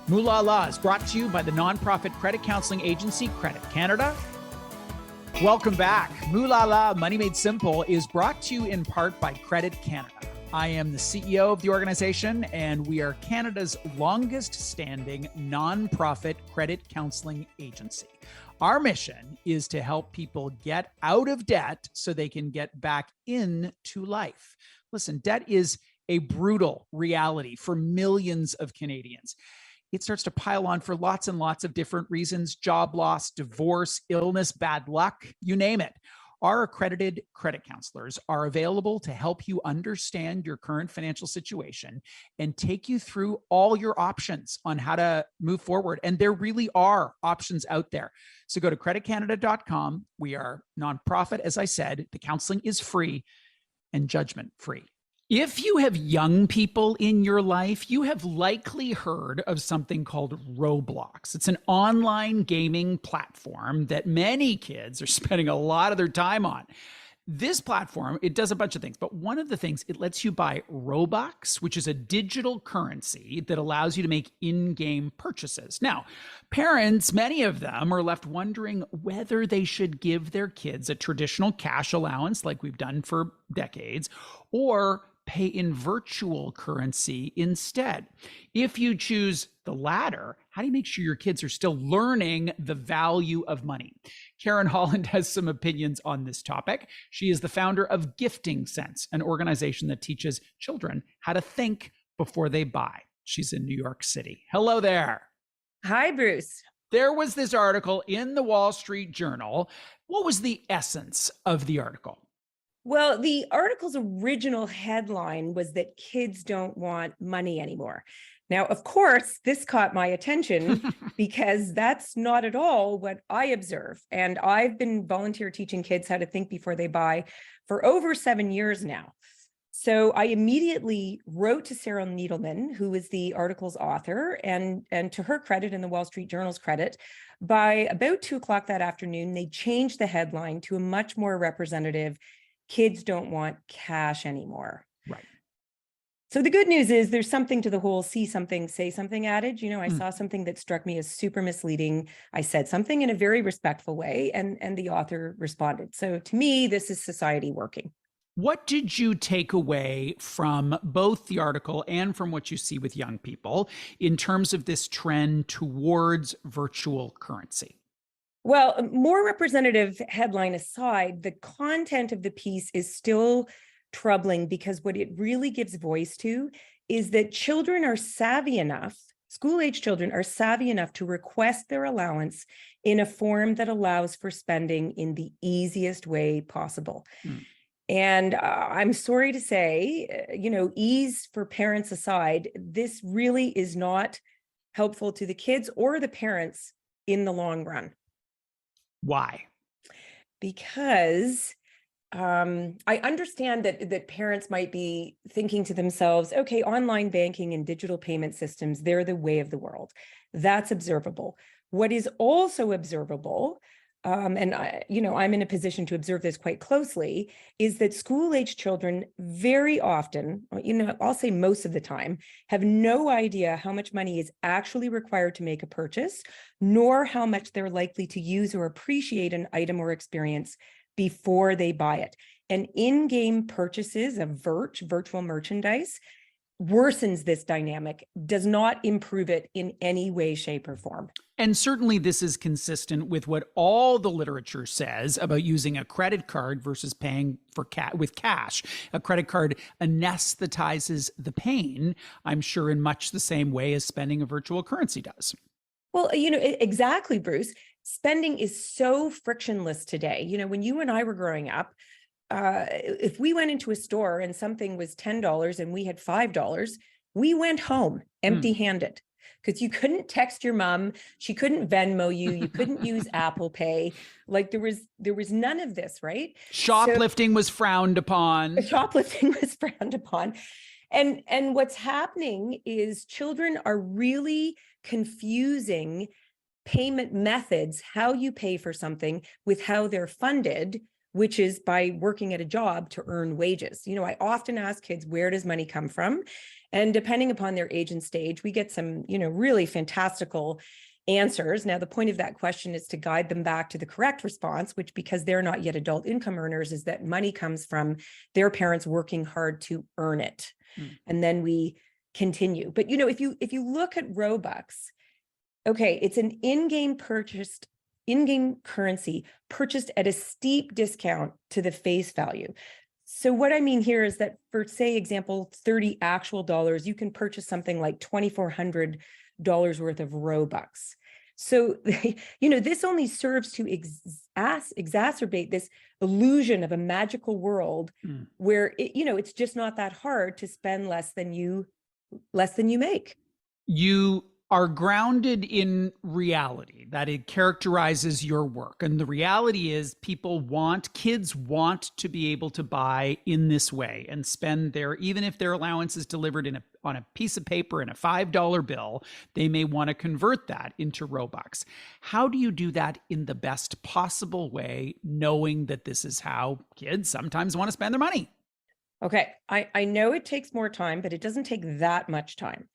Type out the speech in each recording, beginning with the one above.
Moolala is brought to you by the nonprofit credit counseling agency Credit Canada. Welcome back. Moolala, Money Made Simple, is brought to you in part by Credit Canada. I am the CEO of the organization, and we are Canada's longest standing nonprofit credit counseling agency. Our mission is to help people get out of debt so they can get back into life. Listen, debt is a brutal reality for millions of Canadians. It starts to pile on for lots and lots of different reasons: job loss, divorce, illness, bad luck, you name it. Our accredited credit counselors are available to help you understand your current financial situation and take you through all your options on how to move forward. And there really are options out there. So go to creditcanada.com. We are nonprofit, as I said. The counseling is free and judgment free. If you have young people in your life, you have likely heard of something called Roblox. It's an online gaming platform that many kids are spending a lot of their time on. This platform, it does a bunch of things, but one of the things, it lets you buy Robux, which is a digital currency that allows you to make in-game purchases. Now, parents, many of them, are left wondering whether they should give their kids a traditional cash allowance like we've done for decades, or pay in virtual currency instead. If you choose the latter, how do you make sure your kids are still learning the value of money? Karen Holland has some opinions on this topic. She is the founder of Gifting Sense, an organization that teaches children how to think before they buy. She's in New York City. Hello there. Hi, Bruce. There was this article in the Wall Street Journal. What was the essence of the article? Well, the article's original headline was that kids don't want money anymore. Now, of course, this caught my attention because that's not at all what I observe. And I've been volunteer teaching kids how to think before they buy for over 7 years now. So I immediately wrote to Sarah Needleman, who is the article's author, and to her credit and the Wall Street Journal's credit, by about 2:00 that afternoon, they changed the headline to a much more representative: kids don't want cash anymore. Right. So the good news is there's something to the whole see something, say something adage. You know, I saw something that struck me as super misleading. I said something in a very respectful way, and the author responded. So to me, this is society working. What did you take away from both the article and from what you see with young people in terms of this trend towards virtual currency? Well, more representative headline aside, the content of the piece is still troubling because what it really gives voice to is that children are savvy enough, school-age children are savvy enough to request their allowance in a form that allows for spending in the easiest way possible. And I'm sorry to say, ease for parents aside, this really is not helpful to the kids or the parents in the long run. Why? Because I understand that parents might be thinking to themselves, okay, online banking and digital payment systems, they're the way of the world. That's observable. What is also observable, I'm in a position to observe this quite closely, is that school-age children very often, I'll say most of the time, have no idea how much money is actually required to make a purchase, nor how much they're likely to use or appreciate an item or experience before they buy it. And in-game purchases of virtual merchandise worsens this dynamic, does not improve it in any way, shape, or form. And certainly this is consistent with what all the literature says about using a credit card versus paying for with cash. A credit card anesthetizes the pain, I'm sure, in much the same way as spending a virtual currency does. Well, exactly, Bruce. Spending is so frictionless today. When you and I were growing up, if we went into a store and something was $10 and we had $5, we went home empty-handed because you couldn't text your mom, she couldn't Venmo you, you couldn't use Apple Pay. Like there was none of this, right? Shoplifting was frowned upon. Shoplifting was frowned upon. And what's happening is children are really confusing payment methods, how you pay for something, with how they're funded, which is by working at a job to earn wages. I often ask kids, where does money come from? And depending upon their age and stage, we get some, really fantastical answers. Now, the point of that question is to guide them back to the correct response, which, because they're not yet adult income earners, is that money comes from their parents working hard to earn it. And then we continue. But, if you look at Robux, okay, it's an in-game currency purchased at a steep discount to the face value. So what I mean here is that for, say, example, 30 actual dollars, you can purchase something like $2,400 worth of Robux. So, this only serves to exacerbate this illusion of a magical world where it's just not that hard to spend less than you make. You are grounded in reality, that it characterizes your work. And the reality is kids want to be able to buy in this way and spend even if their allowance is delivered on a piece of paper in a $5 bill, they may want to convert that into Robux. How do you do that in the best possible way, knowing that this is how kids sometimes want to spend their money? Okay, I know it takes more time, but it doesn't take that much time.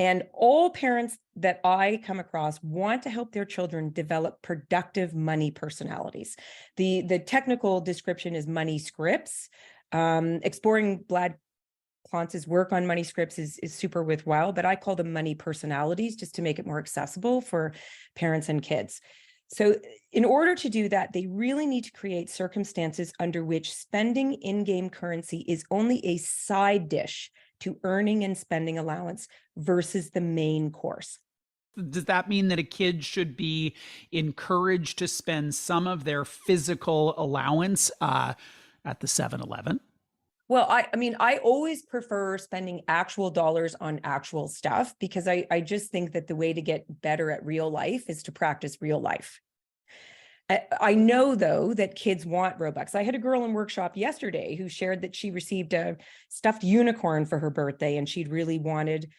And all parents that I come across want to help their children develop productive money personalities. The technical description is money scripts. Exploring Blad Plantz's work on money scripts is super worthwhile, but I call them money personalities just to make it more accessible for parents and kids. So in order to do that, they really need to create circumstances under which spending in-game currency is only a side dish to earning and spending allowance versus the main course. Does that mean that a kid should be encouraged to spend some of their physical allowance at the 7-Eleven? Well, I always prefer spending actual dollars on actual stuff because I just think that the way to get better at real life is to practice real life. I know, though, that kids want Robux. I had a girl in workshop yesterday who shared that she received a stuffed unicorn for her birthday and she'd really wanted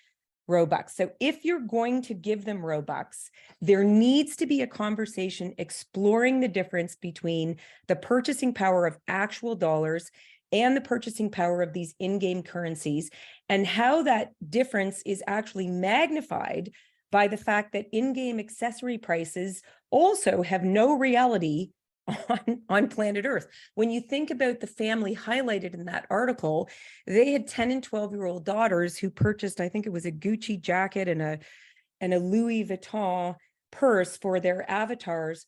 Robux. So if you're going to give them Robux, there needs to be a conversation exploring the difference between the purchasing power of actual dollars and the purchasing power of these in-game currencies, and how that difference is actually magnified by the fact that in-game accessory prices also have no reality on planet Earth. When you think about the family highlighted in that article, they had 10 and 12-year-old daughters who purchased, I think it was a Gucci jacket and a Louis Vuitton purse for their avatars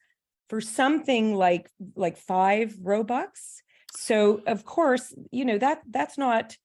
for something like 5 Robux. So of course, that's not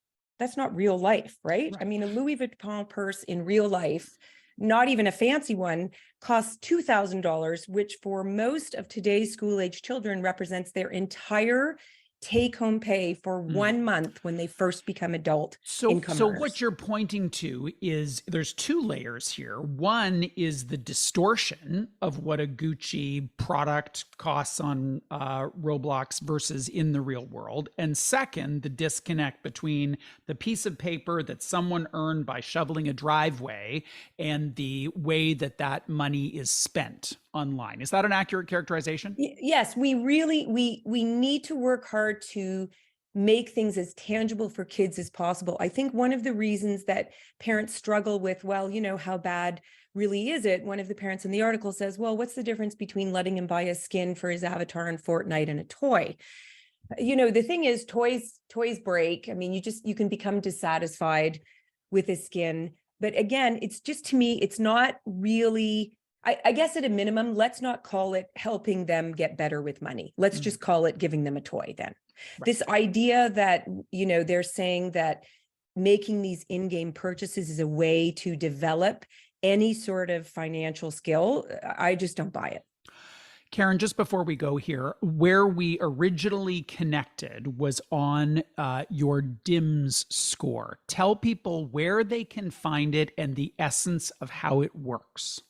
real life, right? I mean, a Louis Vuitton purse in real life, not even a fancy one, costs $2,000, which for most of today's school-age children represents their entire take-home pay for 1 month when they first become adult income earners. What you're pointing to is there's 2 layers here. One is the distortion of what a Gucci product costs on Roblox versus in the real world. And second, the disconnect between the piece of paper that someone earned by shoveling a driveway and the way that money is spent online. Is that an accurate characterization? Yes, we need to work hard to make things as tangible for kids as possible. I think one of the reasons that parents struggle with, how bad really is it? One of the parents in the article says, well, what's the difference between letting him buy a skin for his avatar in Fortnite and a toy? The thing is, toys break. I mean, you can become dissatisfied with a skin. But again, it's just, to me, it's not really, I guess at a minimum, let's not call it helping them get better with money. Let's just call it giving them a toy then. Right. This idea that, they're saying that making these in-game purchases is a way to develop any sort of financial skill, I just don't buy it. Karen, just before we go here, where we originally connected was on your DIMS score. Tell people where they can find it and the essence of how it works.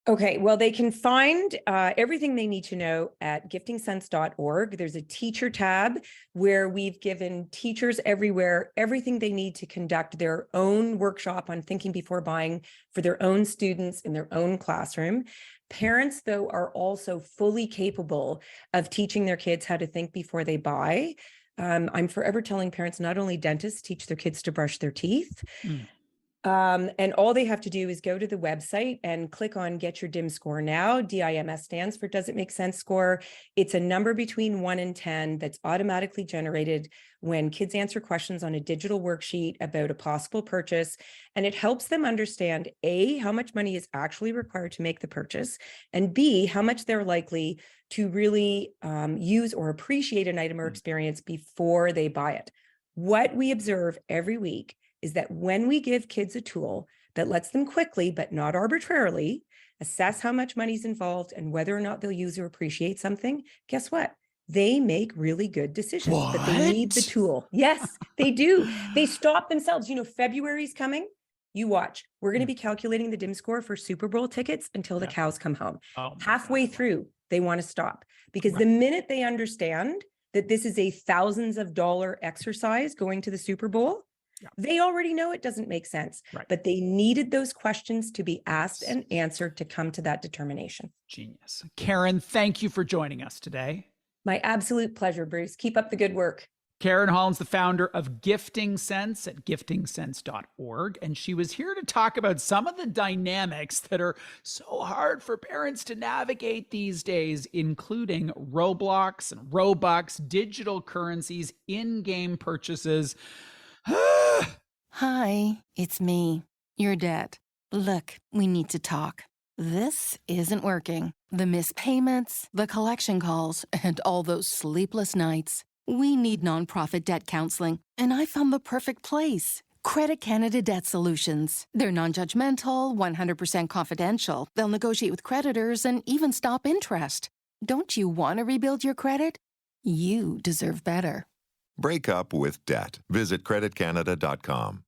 Okay, well, they can find everything they need to know at giftingsense.org. There's a teacher tab where we've given teachers everywhere everything they need to conduct their own workshop on thinking before buying for their own students in their own classroom. Parents, though, are also fully capable of teaching their kids how to think before they buy. I'm forever telling parents, not only dentists teach their kids to brush their teeth, And all they have to do is go to the website and click on Get Your DIM Score Now. DIMS stands for Does It Make Sense Score. It's a number between 1 and 10 that's automatically generated when kids answer questions on a digital worksheet about a possible purchase. And it helps them understand, A, how much money is actually required to make the purchase, and B, how much they're likely to really use or appreciate an item or experience before they buy it. What we observe every week is that when we give kids a tool that lets them quickly, but not arbitrarily, assess how much money's involved and whether or not they'll use or appreciate something, guess what? They make really good decisions, but they need the tool. Yes, they do. They stop themselves. February's coming. You watch. We're going to be calculating the DIM score for Super Bowl tickets until the cows come home. Halfway through, they want to stop because the minute they understand that this is a thousands of dollar exercise going to the Super Bowl, they already know it doesn't make sense, but they needed those questions to be asked and answered to come to that determination. Genius. Karen, thank you for joining us today. My absolute pleasure, Bruce. Keep up the good work. Karen Holland's the founder of Gifting Sense at giftingsense.org, and she was here to talk about some of the dynamics that are so hard for parents to navigate these days, including Roblox and Robux, digital currencies, in-game purchases. Hi, it's me, your dad. Look, we need to talk. This isn't working. The missed payments, the collection calls, and all those sleepless nights. We need nonprofit debt counseling, and I found the perfect place. Credit Canada Debt Solutions. They're non-judgmental, 100% confidential. They'll negotiate with creditors and even stop interest. Don't you want to rebuild your credit? You deserve better. Break up with debt. Visit creditcanada.com.